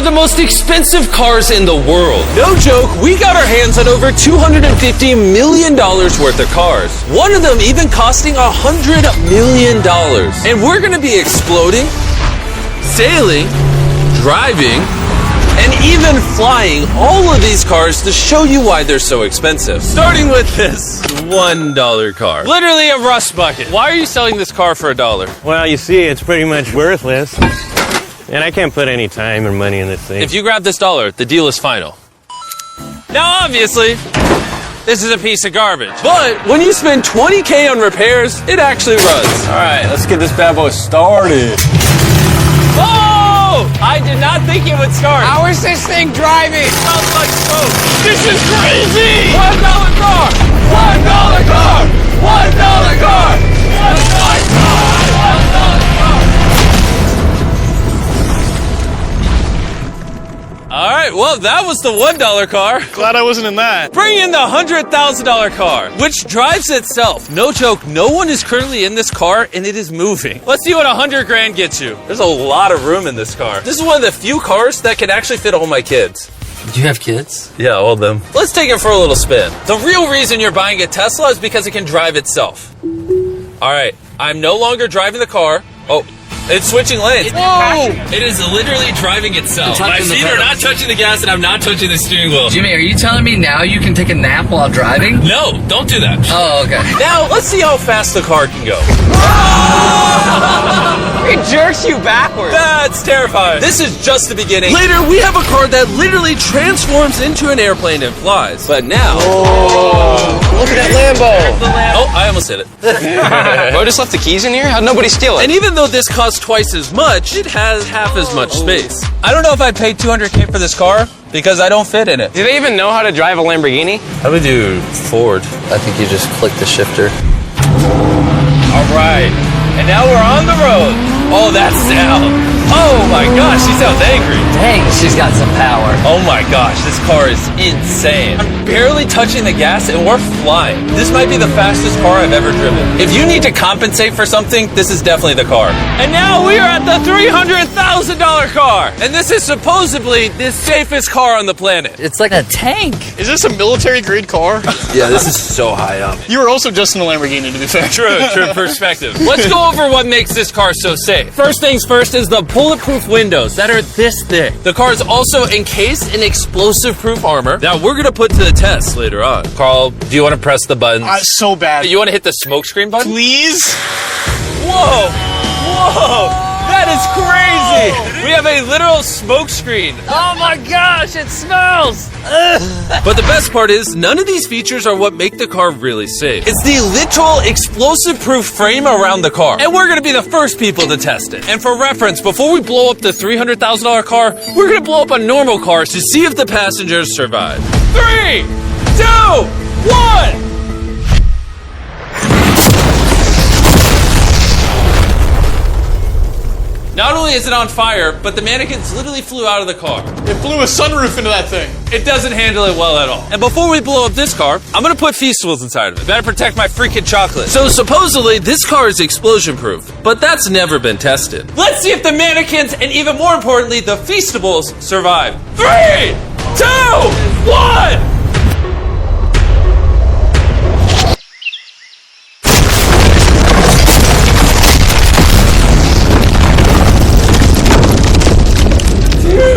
are the most expensive cars in the world. No joke, we got our hands on over $250 million worth of cars. One of them even costing $100 million. And we're gonna be exploding, sailing, driving, and even flying all of these cars to show you why they're so expensive. Starting with this $1 car. Literally a rust bucket. Why are you selling this car for $1? Well, you see, it's pretty much worthless. And I can't put any time or money in this thing. If you grab this $1, the deal is final. Now, obviously, this is a piece of garbage. But when you spend $20K on repairs, it actually runs. All right, let's get this bad boy started. Oh! I did not think it would start. How is this thing driving? It smells like smoke. This is crazy! $1 car! $1 car! $1 car! $1 car! $1 car! All right, well, that was the $1 car. Glad I wasn't in that. Bring in the $100,000 car, which drives itself. No joke, no one is currently in this car, and it is moving. Let's see what 100 grand gets you. There's a lot of room in this car. This is one of the few cars that can actually fit all my kids. Do you have kids? Yeah, all of them. Let's take it for a little spin. The real reason you're buying a Tesla is because it can drive itself. All right, I'm no longer driving the car. Oh. It's switching lanes. Whoa! It is literally driving itself. My feet are not touching the gas and I'm not touching the steering wheel. Jimmy, are you telling me now you can take a nap while driving? No, don't do that. Oh, okay. Now, let's see how fast the car can go. It jerks you backwards. That's terrifying. This is just the beginning. Later, we have a car that literally transforms into an airplane and flies. But now... Look at that Lambo. Oh, I almost hit it. Bro just left the keys in here? How'd nobody steal it? And even though this costs twice as much, it has half as much space. I don't know if I'd pay $200K for this car because I don't fit in it. Do they even know how to drive a Lamborghini? How do we do Ford? I think you just click the shifter. All right, and now we're on the road. Oh, that sound. Oh my gosh, she sounds angry. Dang, she's got some power. Oh my gosh, this car is insane. I'm barely touching the gas and we're flying. This might be the fastest car I've ever driven. If you need to compensate for something, this is definitely the car. And now we are at the $300,000 car. And this is supposedly the safest car on the planet. It's like a tank. Is this a military grade car? Yeah, this is so high up. You were also just in a Lamborghini, to be fair. True perspective. Let's go over what makes this car so safe. First things first is the bulletproof windows that are this thick. The car is also encased in explosive-proof armor that we're gonna put to the test later on. Carl, do you want to press the buttons? So bad. You want to hit the smoke screen button? Please? Whoa! Whoa! That is crazy! We have a literal smoke screen. Oh my gosh, it smells! But the best part is, none of these features are what make the car really safe. It's the literal explosive-proof frame around the car. And we're gonna be the first people to test it. And for reference, before we blow up the $300,000 car, we're gonna blow up a normal car to see if the passengers survive. 3, 2, 1! Not only is it on fire, but the mannequins literally flew out of the car. It blew a sunroof into that thing. It doesn't handle it well at all. And before we blow up this car, I'm gonna put Feastables inside of it. Better protect my freaking chocolate. So supposedly, this car is explosion-proof, but that's never been tested. Let's see if the mannequins, and even more importantly, the Feastables, survive. 3, 2, 1!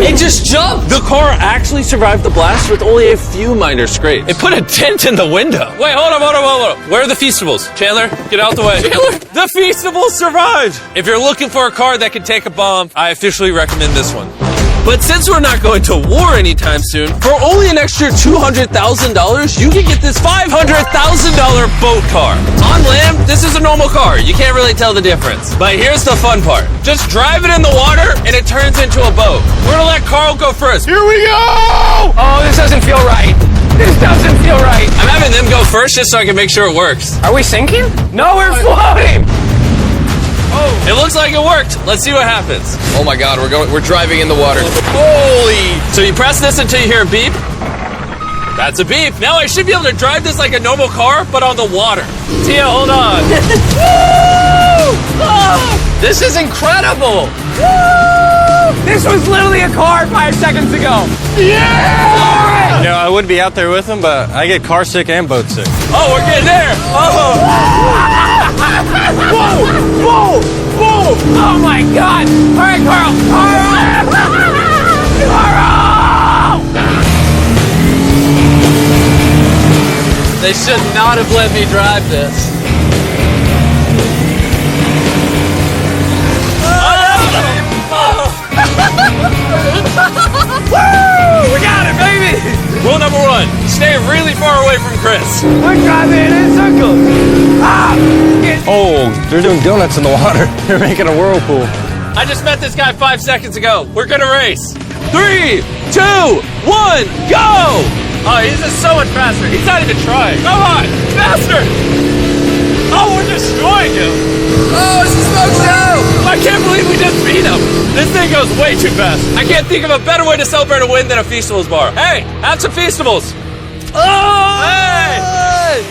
It just jumped! The car actually survived the blast with only a few minor scrapes. It put a dent in the window. Wait, hold on. Where are the Feastables? Chandler, get out the way. Chandler! The Feastables survived! If you're looking for a car that can take a bomb, I officially recommend this one. But since we're not going to war anytime soon, for only an extra $200,000, you can get this $500,000 boat car. On land, this is a normal car. You can't really tell the difference. But here's the fun part. Just drive it in the water, and it turns into a boat. We're gonna let Carl go first. Here we go! Oh, this doesn't feel right. This doesn't feel right. I'm having them go first just so I can make sure it works. Are we sinking? No, we're floating. Oh, it looks like it worked. Let's see what happens. Oh my God, we're driving in the water. Holy! So you press this until you hear a beep. That's a beep. Now I should be able to drive this like a normal car, but on the water. Tia, hold on. Woo! Oh, this is incredible. Woo! This was literally a car 5 seconds ago. Yeah! You know, I would be out there with them, but I get car sick and boat sick. Oh, we're getting there. Oh. Whoa! Whoa! Whoa! Oh my God! All right, Carl! Carl! They should not have let me drive this. Woo! We got it, baby! Rule number 1, stay really far away from Chris. We're driving in circles. Ah! Oh, they're doing donuts in the water. They're making a whirlpool. I just met this guy 5 seconds ago. We're gonna race. 3, 2, 1, go! Oh, he's just so much faster. He's not even trying. Come on, faster! Oh, we're destroying him. Oh, it's a smoke show! I can't believe we just beat him. This thing goes way too fast. I can't think of a better way to celebrate a win than a Feastables bar. Hey, have some Feastables. Oh! Hey!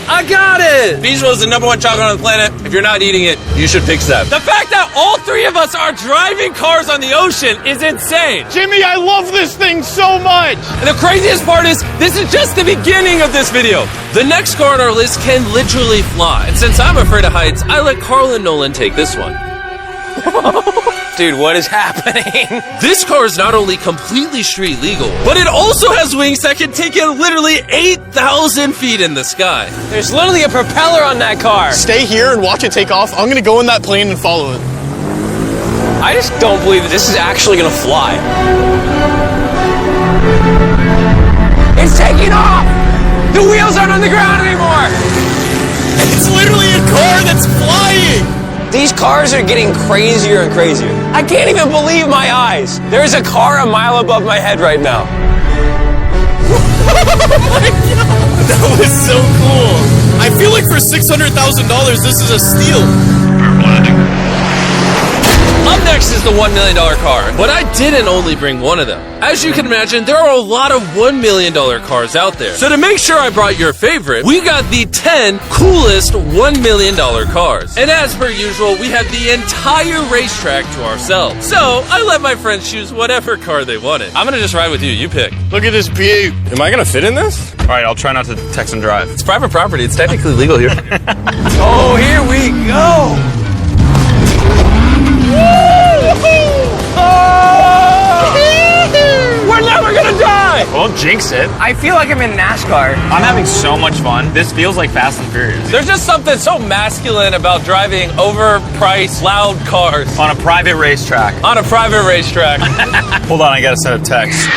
I got it! Feastables is the #1 chocolate on the planet. If you're not eating it, you should pick that. The fact that all 3 of us are driving cars on the ocean is insane. Jimmy, I love this thing so much. And the craziest part is, this is just the beginning of this video. The next car on our list can literally fly. And since I'm afraid of heights, I let Carl and Nolan take this one. Dude, what is happening? This car is not only completely street legal, but it also has wings that can take it literally 8,000 feet in the sky. There's literally a propeller on that car. Stay here and watch it take off. I'm gonna go in that plane and follow it. I just don't believe that this is actually gonna fly. It's taking off! The wheels aren't on the ground anymore! It's literally a car that's flying. These cars are getting crazier and crazier. I can't even believe my eyes. There is a car a mile above my head right now. That was so cool. I feel like for $600,000, this is a steal. Up next is the $1 million car, but I didn't only bring one of them. As you can imagine, there are a lot of $1 million cars out there. So to make sure I brought your favorite, we got the 10 coolest $1 million cars. And as per usual, we had the entire racetrack to ourselves. So I let my friends choose whatever car they wanted. I'm gonna just ride with you, you pick. Look at this beaut. Am I gonna fit in this? All right, I'll try not to text and drive. It's private property, it's technically legal here. Oh, here we go! We're never gonna die! Well, jinx it. I feel like I'm in NASCAR. I'm having so much fun. This feels like Fast and Furious. There's just something so masculine about driving overpriced, loud cars On a private racetrack. on a private racetrack. Hold on, I gotta send a text.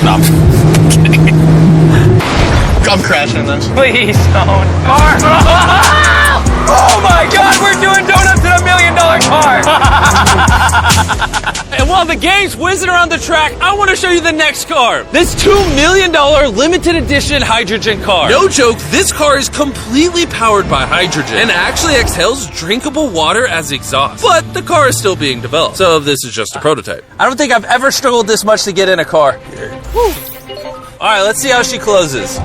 No, I'm crashing this. Please don't. Car. Oh my God, we're doing donuts in $1 million car. And while the game's whizzing around the track, I want to show you the next car. This $2 million limited edition hydrogen car. No joke, this car is completely powered by hydrogen and actually exhales drinkable water as exhaust. But the car is still being developed, so this is just a prototype. I don't think I've ever struggled this much to get in a car. Whew. All right, let's see how she closes.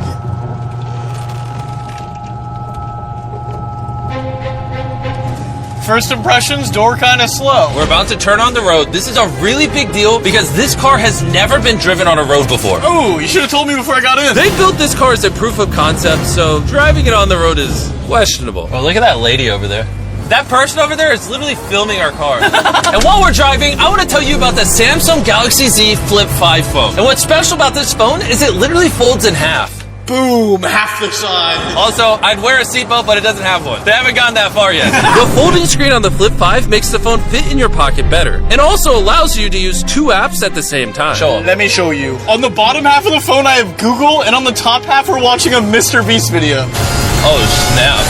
First impressions, door kind of slow. We're about to turn on the road. This is a really big deal because this car has never been driven on a road before. Oh, you should have told me before I got in. They built this car as a proof of concept, so driving it on the road is questionable. Oh, look at that lady over there. That person over there is literally filming our car. And while we're driving, I want to tell you about the Samsung Galaxy Z Flip 5 phone. And what's special about this phone is it literally folds in half. Boom, half the size. Also, I'd wear a seatbelt, but it doesn't have one. They haven't gone that far yet. The folding screen on the Flip 5 makes the phone fit in your pocket better, and also allows you to use 2 apps at the same time. Show 'em. Let me show you. On the bottom half of the phone, I have Google, and on the top half, we're watching a MrBeast video. Oh, snap.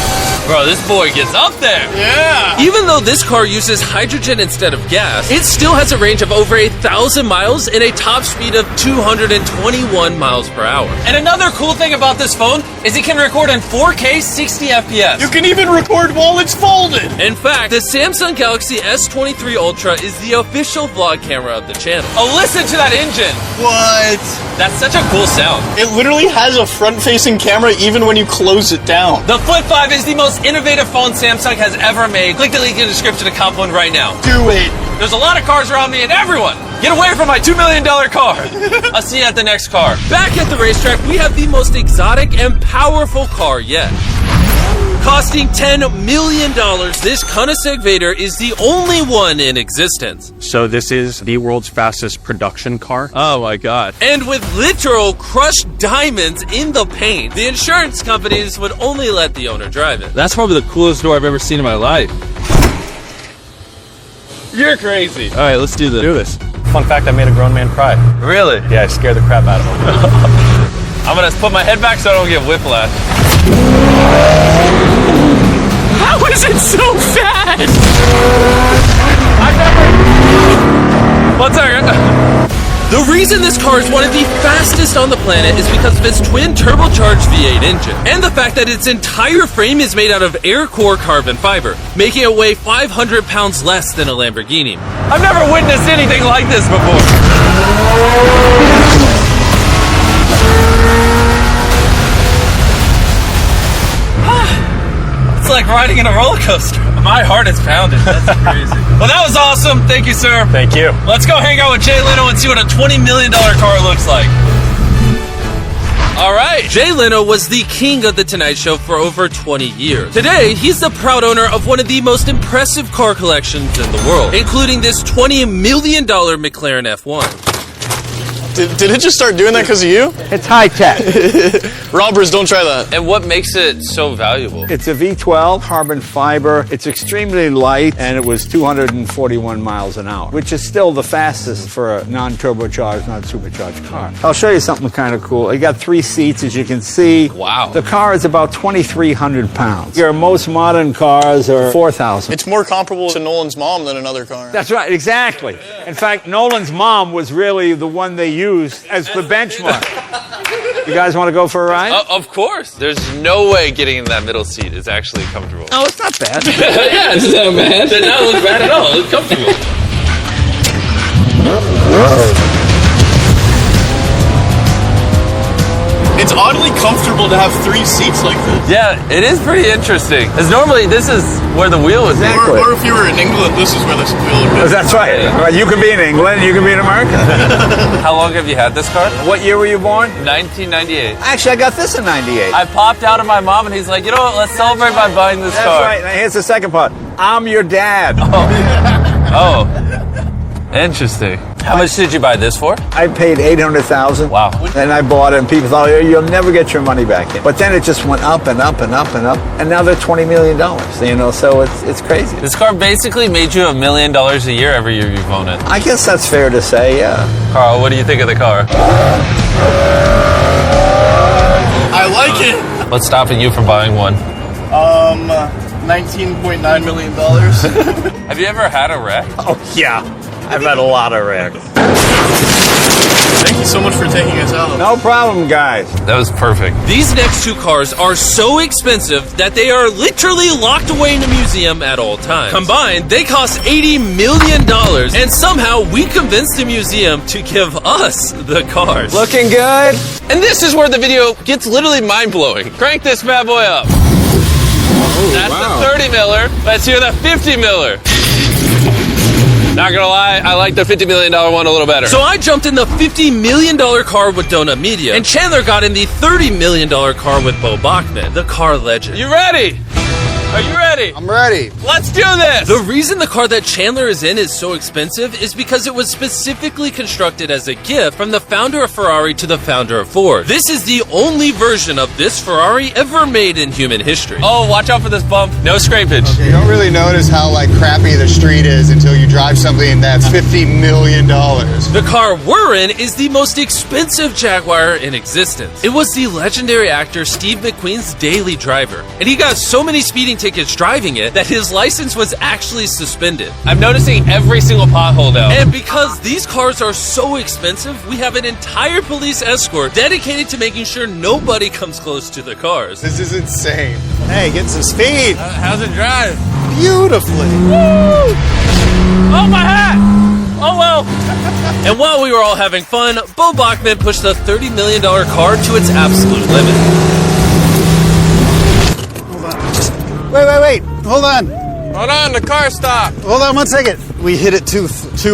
Bro, this boy gets up there. Yeah. Even though this car uses hydrogen instead of gas, it still has a range of over 1,000 miles and a top speed of 221 miles per hour. And another cool thing about this phone is it can record in 4K 60 FPS. You can even record while it's folded. In fact, the Samsung Galaxy S23 Ultra is the official vlog camera of the channel. Oh, listen to that engine. What? That's such a cool sound. It literally has a front-facing camera even when you close it down. The Flip 5 is the most most innovative phone Samsung has ever made. Click the link in the description to cop one right now. Do it. There's a lot of cars around me, and everyone, get away from my $2 million car. I'll see you at the next car. Back at the racetrack, we have the most exotic and powerful car yet. Costing $10 million, this Koenigsegg Vader is the only one in existence. So this is the world's fastest production car. Oh my god. And with literal crushed diamonds in the paint, the insurance companies would only let the owner drive it. That's probably the coolest door I've ever seen in my life. You're crazy. All right, let's do this. Do this. Fun fact, I made a grown man cry. Really? Yeah, I scared the crap out of him. I'm gonna put my head back so I don't get whiplash. How is it so fast? One second. The reason this car is one of the fastest on the planet is because of its twin turbocharged V8 engine, and the fact that its entire frame is made out of air core carbon fiber, making it weigh 500 pounds less than a Lamborghini. I've never witnessed anything like this before. It's like riding in a roller coaster. My heart is pounding. That's crazy. Well, that was awesome. Thank you, sir. Thank you. Let's go hang out with Jay Leno and see what a $20 million car looks like. All right. Jay Leno was the king of The Tonight Show for over 20 years. Today, he's the proud owner of one of the most impressive car collections in the world, including this $20 million McLaren F1. Did it just start doing that because of you? It's high tech. Robbers, don't try that. And what makes it so valuable? It's a V12 carbon fiber. It's extremely light, and it was 241 miles an hour, which is still the fastest for a non-turbocharged, non-supercharged car. I'll show you something kind of cool. You got 3 seats, as you can see. Wow. The car is about 2,300 pounds. Your most modern cars are 4,000. It's more comparable to Nolan's mom than another car. That's right, exactly. In fact, Nolan's mom was really the one they used as the benchmark. You guys want to go for a ride? Of course. There's no way getting in that middle seat is actually comfortable. No, it's not bad. Yeah, it's not bad. It does not look bad at all. It looks comfortable. It's oddly comfortable to have 3 seats like this. Yeah, it is pretty interesting. Because normally this is where the wheel is. Exactly. Or if you were in England, this is where this wheel would be. That's right. You can be in England, you can be in America. How long have you had this car? What year were you born? 1998. Actually, I got this in 98. I popped out of my mom and he's like, you know what, let's celebrate by buying this That's car. right. Now here's the second part. I'm your dad. Oh, interesting. How much did you buy this for? I paid $800,000. Wow. And I bought it, and people thought, oh, you'll never get your money back in. But then it just went up and up and up and up, and now they're $20 million. You know, so it's crazy. This car basically made you $1 million a year every year you've owned it. I guess that's fair to say, yeah. Carl, what do you think of the car? I like it. What's stopping you from buying one? $19.9 million. Have you ever had a wreck? Oh, yeah. I've had a lot of wrecks. Thank you so much for taking us out. No problem, guys. That was perfect. These next 2 cars are so expensive that they are literally locked away in a museum at all times. Combined, they cost $80 million, and somehow we convinced the museum to give us the cars. Looking good? And this is where the video gets literally mind-blowing. Crank this bad boy up. That's the 30 miller. Let's hear the 50 miller. Not gonna lie, I like the $50 million one a little better. So I jumped in the $50 million car with Donut Media, and Chandler got in the $30 million car with Bo Bachman, the car legend. You ready? Are you ready? I'm ready. Let's do this! The reason the car that Chandler is in is so expensive is because it was specifically constructed as a gift from the founder of Ferrari to the founder of Ford. This is the only version of this Ferrari ever made in human history. Oh, watch out for this bump. No scrapage. You don't really notice how crappy the street is until you drive something that's $50 million. The car we're in is the most expensive Jaguar in existence. It was the legendary actor Steve McQueen's daily driver, and he got so many speeding tickets driving it that his license was actually suspended. I'm noticing every single pothole now. And because these cars are so expensive, we have an entire police escort dedicated to making sure nobody comes close to the cars. This is insane. Hey, get some speed. How's it drive? Beautifully. Woo! Oh, my hat! Oh, well. And while we were all having fun, Bo Bachman pushed the $30 million car to its absolute limit. Wait. Hold on. Hold on, the car stopped. Hold on 1 second. We hit it too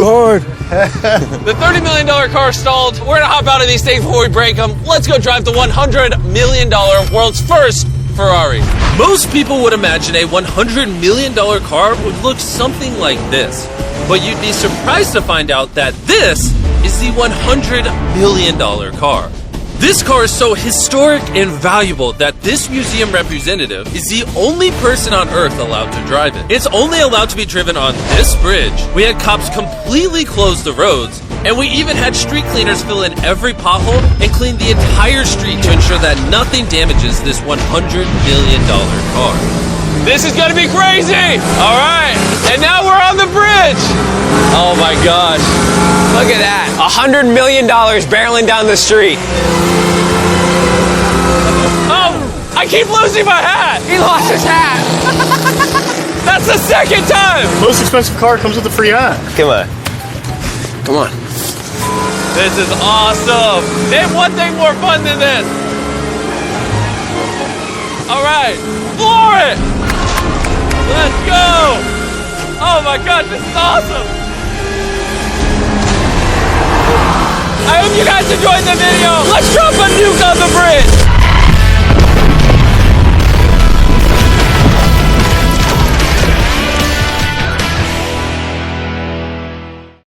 hard. The $30 million car stalled. We're gonna hop out of these things before we break them. Let's go drive the $100 million world's first Ferrari. Most people would imagine a $100 million car would look something like this. But you'd be surprised to find out that this is the $100 million car. This car is so historic and valuable that this museum representative is the only person on Earth allowed to drive it. It's only allowed to be driven on this bridge. We had cops completely close the roads, and we even had street cleaners fill in every pothole and clean the entire street to ensure that nothing damages this $100 million car. This is gonna be crazy! All right, and now we're on the bridge. Oh my gosh. Look at that. $100 million barreling down the street. Oh, I keep losing my hat. He lost his hat. That's the second time. Most expensive car comes with a free hat. Come on. This is awesome. Name one thing more fun than this. All right, floor it. Let's go. Oh my God, this is awesome. I hope you guys enjoyed the video. Let's drop a nuke on the bridge.